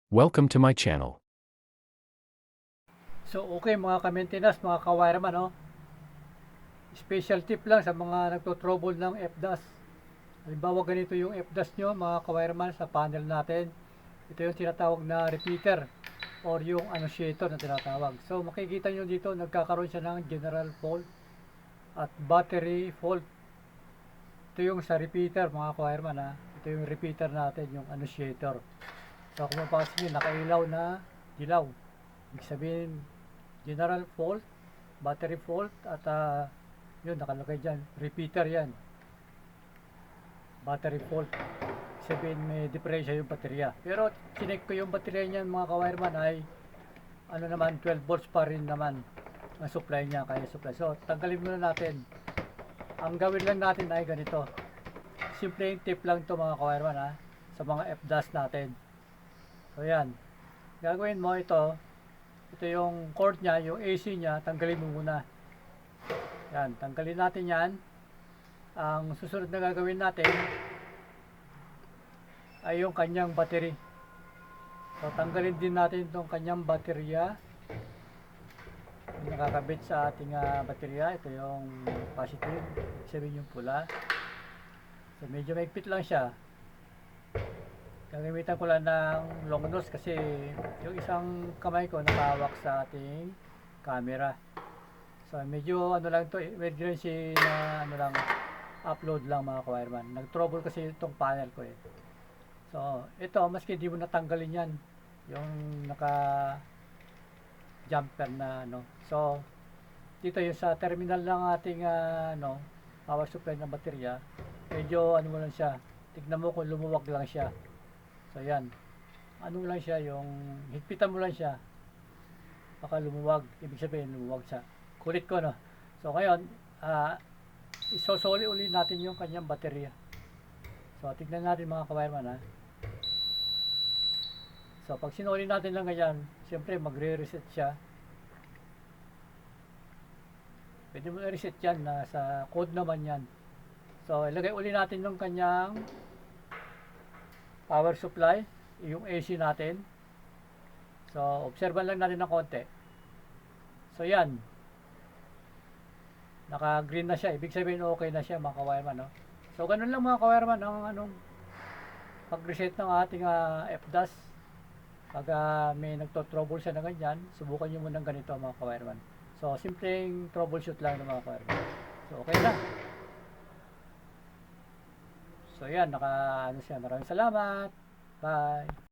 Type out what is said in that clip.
Welcome to my channel. So okay mga ka-maintenance, mga ka-wireman, no? Special tip lang sa mga nagto-trouble ng FDAS. Halimbawa ganito yung FDAS nyo mga ka-wireman sa panel natin. Ito yung tinatawag na repeater or yung annunciator na tinatawag. So makikita nyo dito nagkakaroon siya ng general fault at battery fault. Ito yung sa repeater mga ka-wireman, ha. Ito yung repeater natin, yung annunciator. So kung mapapansin nyo, nakailaw na dilaw. Ibig sabihin general fault, battery fault, at yun nakalagay dyan, repeater yan, battery fault. Sabihin may diferensya yung baterya, pero chinek ko yung baterya niyan mga kawireman ay ano naman 12 volts pa rin naman ang supply niya, kaya supply. So tanggalin muna natin. Ang gawin lang natin ay ganito, simpleng tip lang to mga kawireman, ha, sa mga FDAS natin. So yan, gagawin mo ito. Ito yung cord niya, yung AC niya, tanggalin mo muna. Yan, tanggalin natin yan. Ang susunod na gagawin natin ay yung kanyang battery. So, tanggalin din natin itong kanyang baterya. Yung nakakabit sa ating baterya. Ito yung positive, sabihin yung pula. So, medyo maigpit lang siya. Gagamitan ko lang ng long nose kasi yung isang kamay ko nakahawak sa ating camera. So medyo ano lang to, emergency na ano lang, upload lang mga ka-wireman. Nag-trouble kasi itong panel ko eh. So ito, maski di mo natanggalin yan, yung naka jumper na ano. So dito yung sa terminal ng ating ano, power supply ng baterya, medyo ano mo lang siya, tignan mo kung lumuwag lang siya. So yan, ano lang siya, yung higpitan mo lang siya, baka lumuwag, ibig sabihin lumuwag siya. Kulit ko, no? So ngayon, isosoli uli natin yung kanyang baterya. So tignan natin mga ka-wireman, ha. So pag sinoli natin lang ganyan, siyempre magre-reset siya. Pwede mo i-reset yan, nasa code naman yan. So ilagay uli natin yung kanyang power supply, yung AC natin. So obserban lang natin ng konti. So yan, naka green na siya, ibig sabihin okay na siya mga ka-wireman, no? So ganun lang mga ka-wireman ang anong pag-reset ng ating FDAS. Pag may nagto-trouble siya na ganyan, subukan nyo muna ganito mga ka-wireman. So simpleng troubleshoot lang ng mga ka-wireman. So okay na. So yan, naka ano siya. Maraming salamat. Bye.